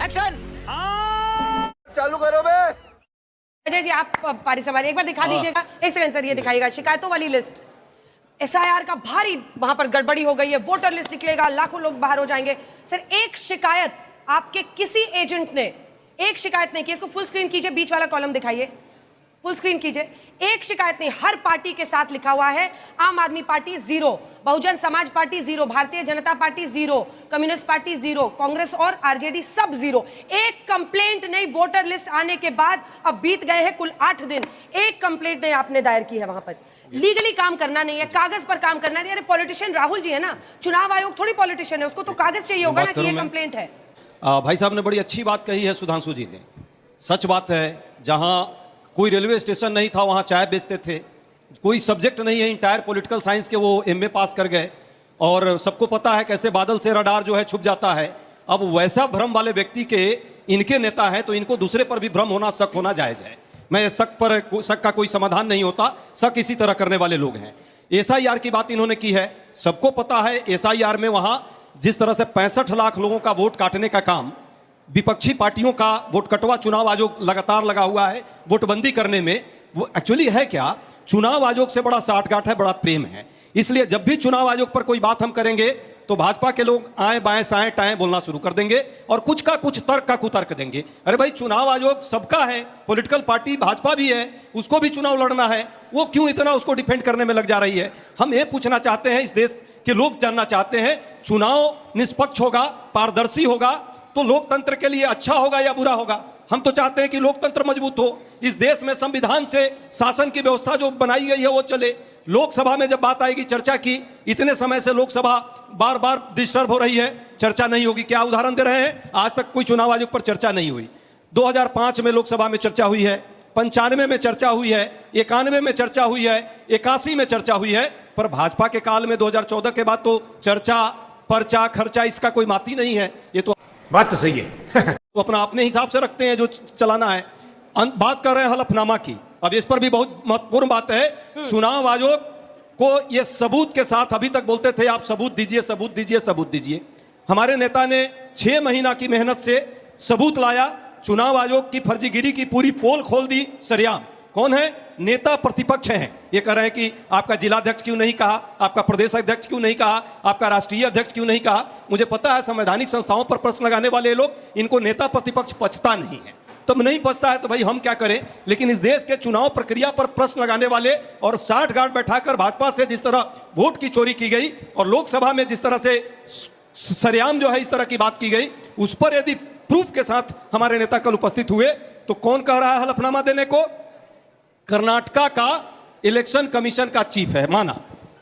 Action. चालू करो बे। अजय जी आप पारी सवाल एक बार दिखा दीजिएगा। एक सेकंड सर, ये दिखाइएगा शिकायतों वाली लिस्ट। एसआईआर का भारी वहां पर गड़बड़ी हो गई है, वोटर लिस्ट निकलेगा, लाखों लोग बाहर हो जाएंगे। सर एक शिकायत आपके किसी एजेंट ने एक शिकायत नहीं की, इसको फुल स्क्रीन कीजिए, बीच वाला कॉलम दिखाइए, फुल स्क्रीन कीजिए। एक शिकायत नहीं, हर पार्टी के साथ लिखा हुआ है। आम आदमी party 0, Bahujan Samaj party 0, Bharatiya Janata party 0, communist party 0, Congress और आरजेडी सब 0। एक कंप्लेंट नहीं वोटर लिस्ट आने के बाद, अब बीत गए हैं कुल 8 दिन, एक कंप्लेंट नहीं आपने दायर की है वहां पर। लीगली काम करना नहीं है, कागज पर काम करना है। अरे पॉलिटिशियन राहुल जी है ना, चुनाव आयोग थोड़ी पॉलिटिशियन है, उसको तो कागज चाहिए होगा ना कि ये कंप्लेंट है। भाई साहब ने बड़ी अच्छी बात कही है सुधांशु जी ने। सच बात है, जहां कोई रेलवे स्टेशन नहीं था वहां चाय बेचते थे, कोई सब्जेक्ट नहीं है, इंटायर पॉलिटिकल साइंस के वो एमए पास कर गए, और सबको पता है कैसे बादल से रडार जो है छुप जाता है। अब वैसा भ्रम वाले व्यक्ति के इनके नेता हैं तो इनको दूसरे पर भी भ्रम होना, शक होना जायज है। मैं शक का कोई समाधान नहीं होता, शक इसी तरह करने वाले लोग हैं। एसआईआर की बात इन्होंने की है, सबको पता है एसआईआर में वहां जिस तरह से 65 लाख लोगों का वोट काटने का काम, विपक्षी पार्टियों का वोट कटवा चुनाव आयोग लगातार लगा हुआ है वोटबंदी करने में। वो एक्चुअली है क्या, चुनाव आयोग से बड़ा साठगांठ है, बड़ा प्रेम है। इसलिए जब भी चुनाव आयोग पर कोई बात हम करेंगे तो भाजपा के लोग आए बाएं साएं टाएं बोलना शुरू कर देंगे और कुछ का कुछ तर्क का कुतर्क देंगे। अरे भाई चुनाव आयोग सबका है, पॉलिटिकल पार्टी भाजपा भी है, उसको भी चुनाव लड़ना है, वो क्यों इतना उसको डिफेंड करने में लग जा रही है। हम ये पूछना चाहते हैं, इस देश के लोग जानना चाहते हैं, चुनाव निष्पक्ष होगा, पारदर्शी होगा तो लोकतंत्र के लिए अच्छा होगा या बुरा होगा। हम तो चाहते हैं कि लोकतंत्र मजबूत हो, इस देश में संविधान से शासन की व्यवस्था जो बनाई गई है वो चले। लोकसभा में जब बात आएगी चर्चा की, इतने समय से लोकसभा बार बार डिस्टर्ब हो रही है, चर्चा नहीं होगी। क्या उदाहरण दे रहे हैं, आज तक कोई चुनाव आयोग पर चर्चा नहीं हुई। 2005 में लोकसभा में चर्चा हुई है, 95 में चर्चा हुई है, 91 में चर्चा हुई है, 81 में चर्चा हुई है, पर भाजपा के काल में 2014 के बाद तो चर्चा पर्चा खर्चा इसका कोई माती नहीं है। ये तो बात तो सही है। वो अपना अपने हिसाब से रखते हैं जो चलाना है। बात कर रहे हैं हलफनामा की, अब इस पर भी बहुत महत्वपूर्ण बात है। चुनाव आयोग को ये सबूत के साथ अभी तक बोलते थे आप सबूत दीजिए, सबूत दीजिए, सबूत दीजिए। हमारे नेता ने 6 महीना की मेहनत से सबूत लाया, चुनाव आयोग की फर्जीगिरी की पूरी पोल खोल दी सरेआम। कौन है, नेता प्रतिपक्ष हैं। ये कह रहे हैं कि आपका जिलाध्यक्ष क्यों नहीं कहा, आपका प्रदेश अध्यक्ष क्यों नहीं कहा, आपका राष्ट्रीय अध्यक्ष क्यों नहीं कहा। मुझे पता है संवैधानिक संस्थाओं पर प्रश्न लगाने वाले लोग, इनको नेता प्रतिपक्ष पचता नहीं है। तब नहीं पचता है तो भाई हम क्या करें। लेकिन इस देश के चुनाव प्रक्रिया पर प्रश्न लगाने वाले और साठगांठ बैठाकर भाजपा से जिस तरह वोट की चोरी की गई और लोकसभा में जिस तरह से सरेआम जो है इस तरह की बात की गई, उस पर यदि प्रूफ के साथ हमारे नेता कल उपस्थित हुए तो कौन कह रहा है हलफनामा देने को, कर्नाटका का इलेक्शन कमीशन का चीफ है माना।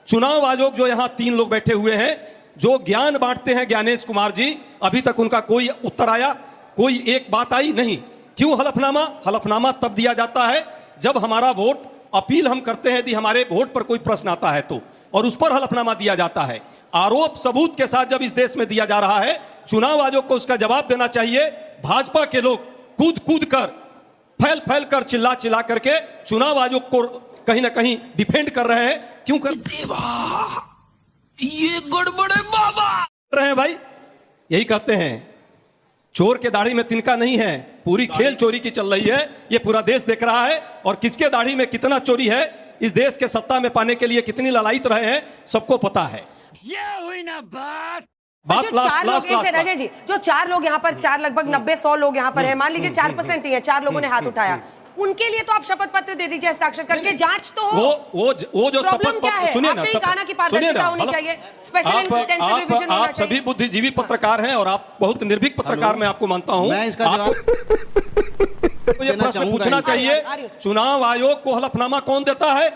चुनाव आयोग जो यहां 3 लोग बैठे हुए हैं जो ज्ञान बांटते हैं, ज्ञानेश कुमार जी, अभी तक उनका कोई उत्तर आया, कोई एक बात आई नहीं। क्यों हलफनामा? हलफनामा तब दिया जाता है जब हमारा वोट अपील हम करते हैं यदि हमारे वोट पर कोई प्रश्न आता है तो, और उस पर हलफनामा दिया जाता है। आरोप सबूत के साथ जब इस देश में दिया जा रहा है, चुनाव आयोग को उसका जवाब देना चाहिए। भाजपा के लोग कूद कूद कर, फैल फैल कर, चिल्ला चिल्ला करके चुनाव आयोग को कहीं ना कहीं डिफेंड कर रहे हैं। क्यों कर ये गड़बड़े बाबा रहे हैं भाई? यही कहते हैं चोर के दाढ़ी में तिनका नहीं है, पूरी खेल चोरी की चल रही है, ये पूरा देश देख रहा है। और किसके दाढ़ी में कितना चोरी है, इस देश के सत्ता में पाने के लिए कितनी ललायत रहे हैं, सबको पता है। ये हुई ना बात। जो 4 लोग अजय जी, जो 4 लोग यहाँ पर, 4 लगभग 90-100 लोग यहाँ पर है, मान लीजिए 4% ही है, 4 लोगों ने हाथ उठाया, उनके लिए तो आप शपथ पत्र दे दीजिए, हस्ताक्षर करके जांच तो हो। वो जो शपथ पत्र, सुनिए ना, आप सभी बुद्धिजीवी पत्रकार हैं और आप बहुत निर्भीक पत्रकार, मैं आपको मानता हूं। आपको ये प्रश्न पूछना चाहिए, चुनाव आयोग को हलफनामा कौन देता है?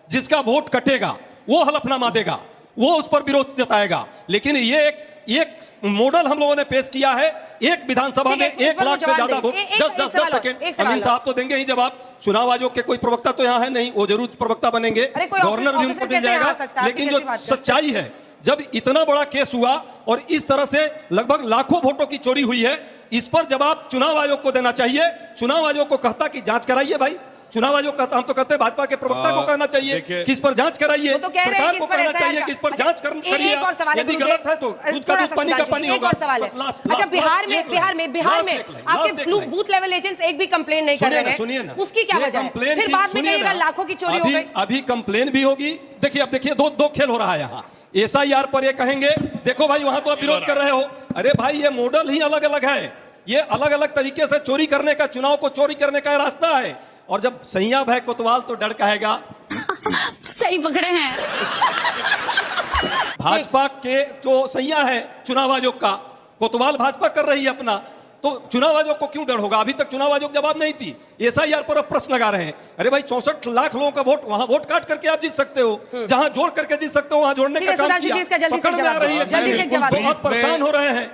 जिसका वोट कटेगा वो हलफनामा देगा, वो उस पर विरोध जताएगा। लेकिन ये एक मॉडल हम लोगों ने पेश किया है। एक विधानसभा में 1 लाख से ज्यादा वोट, 10 सेकंड अमीन साहब तो देंगे ही जवाब। चुनाव आयोग के कोई प्रवक्ता तो यहाँ है नहीं, वो जरूर प्रवक्ता बनेंगे, गवर्नर भी उनको मिल जाएगा। लेकिन जो सच्चाई है, जब इतना बड़ा केस हुआ और इस तरह से लगभग लाखों वोटों की चोरी हुई है, इस पर जवाब चुनाव आयोग को देना चाहिए। चुनाव आयोग को कहता कि जांच कराइए भाई, चुनाव आयोग का, हम तो कहते हैं भाजपा के प्रवक्ता को कहना चाहिए कि इस पर जांच कराइए, वो तो कह रहे हैं सरकार कि को इस पर कहना SIR चाहिए का- कि इस पर अच्छा, जांच करिए, एक और सवाल है यदि गुरुदेव, गलत है तो दूध का थोड़ा दूध सा पानी का सुधांशु पानी जी, एक होगा। और सवाल है। बस लास्ट अच्छा, बिहार एक में आपके बूथ लेवल एजेंट्स एक भी कंप्लेन नहीं कर रहे हैं, सुनिए ना, उसकी क्या ये वजह है? कंप्लेन फिर की- बाद में सुनिए कहिएगा ना, लाखों की चोरी हो गई। अभी कंप्लेन भी होगी। देखिए, अब देखिए दो खेल हो रहा है यहाँ। एसआईआर पर ये कहेंगे देखो भाई वहां तो आप विरोध कर रहे हो, अरे भाई ये मॉडल ही अलग अलग है, ये अलग अलग तरीके से चोरी करने का, चुनाव को चोरी करने का रास्ता है। और जब सैया भाई कोतवाल तो डर कहेगा सही पकड़े हैं। भाजपा के जो सैया है चुनाव आयोग का, कोतवाल भाजपा कर रही है अपना, तो चुनाव आयोग को क्यों डर होगा? अभी तक चुनाव आयोग जवाब नहीं थी, एसआईआर पर अब प्रश्न लगा रहे हैं। अरे भाई 64 लाख लोगों का वोट, वहां वोट काट करके आप जीत सकते हो, जहां जोड़ करके जीत सकते हो वहां जोड़ने का काम किया, पकड़ में आ रही है, तो आप परेशान हो रहे हैं।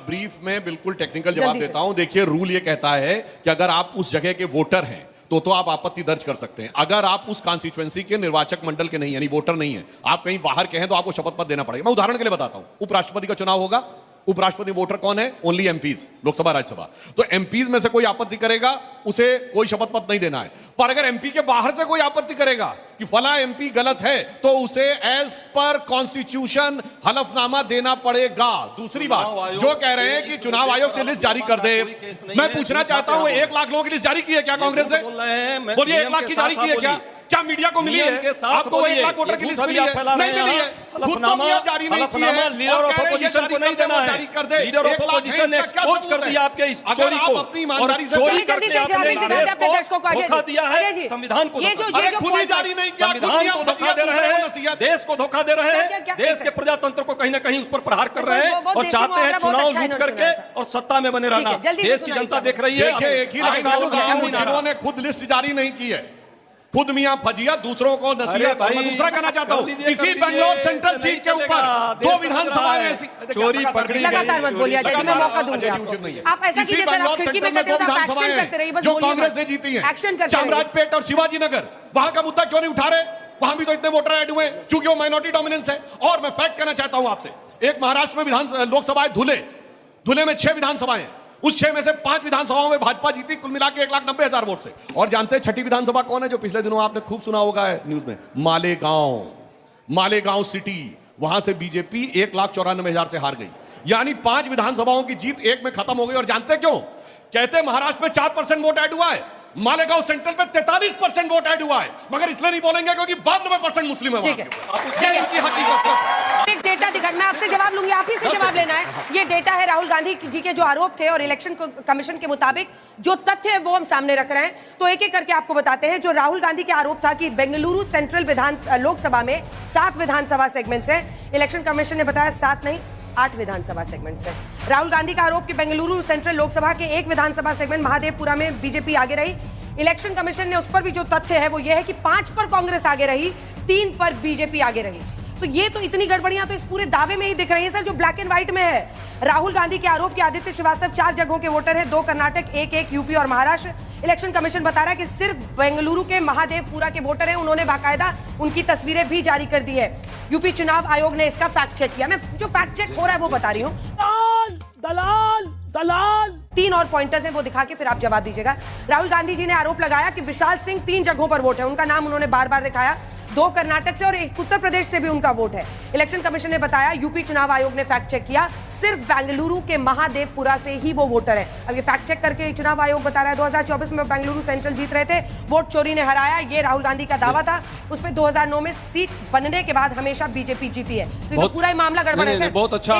ब्रीफ में बिल्कुल टेक्निकल जवाब देता हूं। देखिए, रूल ये कहता है कि अगर आप उस जगह के वोटर हैं तो आप आपत्ति दर्ज कर सकते हैं। अगर आप उस कॉन्स्टिट्यूएंसी के निर्वाचक मंडल के नहीं, यानी वोटर नहीं है, आप कहीं बाहर के हैं, तो आपको शपथ पत्र देना पड़ेगा। मैं उदाहरण के लिए बताता हूं, उपराष्ट्रपति का चुनाव होगा, उपराष्ट्रपति वोटर कौन है? Only MPs, Lok Sabha Rajya Sabha. तो एमपीज में से कोई आपत्ति करेगा, उसे कोई शपथ पत्र नहीं देना है। पर अगर एमपी के बाहर से कोई आपत्ति करेगा कि फला एमपी गलत है, तो उसे एज पर कॉन्स्टिट्यूशन हलफनामा देना पड़ेगा। दूसरी बात, जो कह रहे हैं कि चुनाव आयोग से लिस्ट जारी कर दे, मैं पूछना चाहता हूं, 1 लाख लोगों की लिस्ट जारी की है क्या कांग्रेस ने? बोलिए, 1 लाख की जारी की है क्या मीडिया को मिली है? आपको 1 लाख वोटर की लिस्ट मिली है? नहीं मिली है। खुद तो मियां जारी नहीं की है, लीडर ऑफ अपोजिशन को नहीं देना है, जारी कर दे। लीडर ऑफ अपोजिशन ने एक्सपोज कर दिया आपके इस चोरी को, अपनी ईमानदारी से चोरी करके आपने इस देश को धोखा दिया है, संविधान को खुद ही जारी नहीं किया, संविधान को धोखा दे रहे हैं, देश को धोखा दे रहे हैं, देश के प्रजातंत्र को कहीं ना कहीं उस पर प्रहार कर रहे हैं और चाहते हैं चुनाव लूट करके और सत्ता में बने रहना। देश की जनता देख रही है। देखिए, एक ही लाइन, जिन्होंने खुद लिस्ट जारी नहीं की है, खुद मियां फजिया, दूसरों को नसीहत। मैं दूसरा कहना चाहता हूं, इसी बेंगलोर सेंट्रल सीट के ऊपर 2 विधानसभाएं ऐसी चोरी पकड़ी, लगातार मत बोलिए अजय जी, मैं मौका दूंगी आपको। आप ऐसा कीजिए सर, आप खिड़की में कहते हो तो आप एक्शन करते रहिए, बस जो बोलिए कांग्रेस मत। ने जीती है, एक्शन करते रहिए। चामराजपेट और शिवाजी नगर, वहां का मुद्दा क्यों नहीं उठा रहे? वहां भी तो इतने वोटर ऐड हुए, क्योंकि वो माइनॉरिटी डोमिनेंस है। और मैं फैक्ट कहना चाहता हूं आपसे, एक महाराष्ट्र में लोकसभा धुले में 6 विधानसभाएं, उस 6 में से 5 विधानसभाओं में भाजपा जीती, कुल मिला के 1,90,000 वोट से। और जानते हैं छठी विधानसभा कौन है, जो पिछले दिनों आपने खूब सुना होगा न्यूज में? मालेगांव सिटी, वहां से बीजेपी 1,94,000 से हार गई। यानी 5 विधानसभाओं की जीत एक में खत्म हो गई। और जानते हैं क्यों? कहते हैं महाराष्ट्र में 4% वोट ऐड हुआ है, मालेगांव सेंट्रल पे 43% वोट ऐड हुआ है, मगर इसलिए नहीं बोलेंगे क्योंकि 92% मुस्लिम है। ठीक है, हकीकत एक डेटा दिखा, मैं आपसे जवाब लूंगी, आप ही से जवाब लेना है। ये डेटा है राहुल गांधी जी के जो आरोप थे और इलेक्शन कमीशन के मुताबिक जो तथ्य है वो हम सामने रख रहे हैं। तो एक एक करके आपको बताते हैं। जो राहुल गांधी के आरोप था कि बेंगलुरु सेंट्रल लोकसभा में 7 विधानसभा सेगमेंट्स हैं, इलेक्शन कमीशन ने बताया 7 नहीं 8 विधानसभा सेगमेंट्स हैं। राहुल गांधी का आरोप कि बेंगलुरु सेंट्रल लोकसभा के 1 विधानसभा सेगमेंट महादेवपुरा में बीजेपी आगे रही, इलेक्शन कमीशन ने उस पर भी जो तथ्य है वो ये है कि 5 पर कांग्रेस आगे रही, 3 पर बीजेपी आगे रही। तो ये तो इतनी गड़बड़ियां तो इस पूरे दावे में ही दिख रही है सर, जो ब्लैक एंड व्हाइट में है। राहुल गांधी के आरोप कि आदित्य श्रीवास्तव 4 जगहों के वोटर हैं, 2 कर्नाटक, 1 यूपी और महाराष्ट्र। इलेक्शन कमीशन बता रहा है कि सिर्फ बेंगलुरु के महादेवपुरा के वोटर हैं, उन्होंने बाकायदा उनकी तस्वीरें भी जारी कर दी है। यूपी चुनाव आयोग ने इसका फैक्ट चेक किया। मैं जो फैक्ट चेक हो रहा है वो बता रही हूँ। दलाल 3 और पॉइंटर्स हैं, वो दिखा के फिर आप जवाब दीजिएगा। राहुल गांधी जी ने आरोप लगाया कि विशाल सिंह 3 जगहों पर वोट है, उनका नाम उन्होंने बार बार दिखाया, 2 कर्नाटक से और 1 उत्तर प्रदेश से भी उनका वोट है। इलेक्शन कमीशन ने बताया, यूपी चुनाव आयोग ने फैक्ट चेक किया, सिर्फ बेंगलुरु के महादेवपुरा से ही वो वोटर है। अब ये फैक्ट चेक करके चुनाव आयोग बता रहा है 2024 में बेंगलुरु सेंट्रल जीत रहे थे, वोट चोरी ने हराया, ये राहुल गांधी का दावा था। उस पर 2009 में सीट बनने के बाद हमेशा बीजेपी जीती है। तो ये पूरा मामला गड़बड़ है सर। बहुत अच्छा,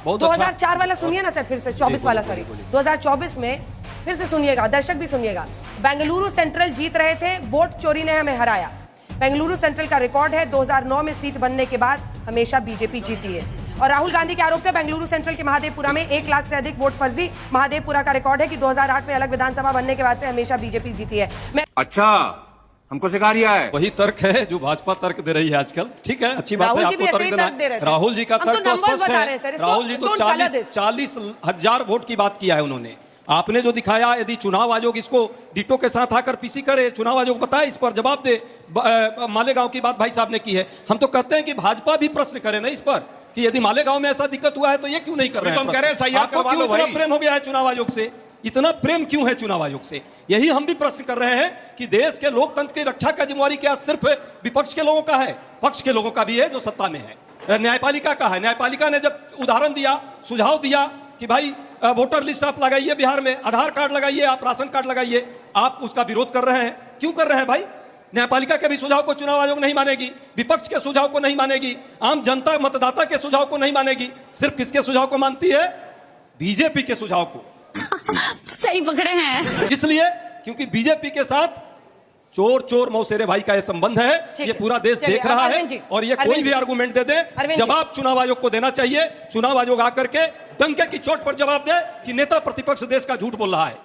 2004 वाला सुनिए ना सर, फिर से 24 वाला, सॉरी 2024 में फिर से सुनिएगा, दर्शक भी सुनिएगा। बेंगलुरु सेंट्रल जीत रहे थे, वोट चोरी ने हमें हराया। बेंगलुरु सेंट्रल का रिकॉर्ड है 2009 में सीट बनने के बाद हमेशा बीजेपी जीती है। और राहुल गांधी के आरोप थे बेंगलुरु सेंट्रल के महादेवपुरा में 1 लाख से अधिक वोट फर्जी। महादेवपुरा का रिकॉर्ड है कि 2008 में अलग विधानसभा बनने के बाद से हमेशा बीजेपी जीती है। अच्छा, हमको सिखा रिया है। वही तर्क है जो भाजपा तर्क दे रही है आजकल। ठीक है, अच्छी बात है, आपको तर्क देना है। राहुल जी का तर्क तो स्पष्ट है। राहुल जी तो 40,000 वोट की बात किया है उन्होंने। आपने जो दिखाया, यदि चुनाव आयोग इसको डिटो के साथ आकर पीसी करे, चुनाव आयोग बताए, इस पर जवाब दे। मालेगांव की बात भाई साहब ने की है। हम तो कहते हैं कि भाजपा भी प्रश्न करे ना इस पर कि यदि मालेगांव में ऐसा दिक्कत हुआ है तो ये क्यों नहीं कर रहे हैं? आपको क्यों इतना प्रेम हो गया है चुनाव आयोग से? इतना प्रेम क्यों है चुनाव आयोग से? यही हम भी प्रश्न कर रहे हैं कि देश के लोकतंत्र की रक्षा का जिम्मेवारी क्या सिर्फ विपक्ष के लोगों का है? पक्ष के लोगों का भी है जो सत्ता में है। न्यायपालिका का है। न्यायपालिका ने जब उदाहरण दिया, सुझाव दिया कि भाई वोटर लिस्ट आप लगाइए, बिहार में आधार कार्ड लगाइए, आप राशन कार्ड लगाइए, आप उसका विरोध कर रहे हैं। क्यों कर रहे हैं भाई? न्यायपालिका के भी सुझाव को चुनाव आयोग नहीं मानेगी, विपक्ष के सुझाव को नहीं मानेगी, आम जनता मतदाता के सुझाव को नहीं मानेगी। सिर्फ किसके सुझाव को मानती है? बीजेपी के सुझाव को। सही पकड़े हैं। इसलिए क्योंकि बीजेपी के साथ चोर चोर मौसेरे भाई का ये संबंध है, ठीक ये है। पूरा देश चलिए, देख रहा है। अरविंद जी, और ये अरविंद कोई भी जी। आर्गुमेंट दे दे, अरविंद जी। जवाब चुनाव आयोग को देना चाहिए। चुनाव आयोग आकर के डंके की चोट पर जवाब दे कि नेता प्रतिपक्ष देश का झूठ बोल रहा है।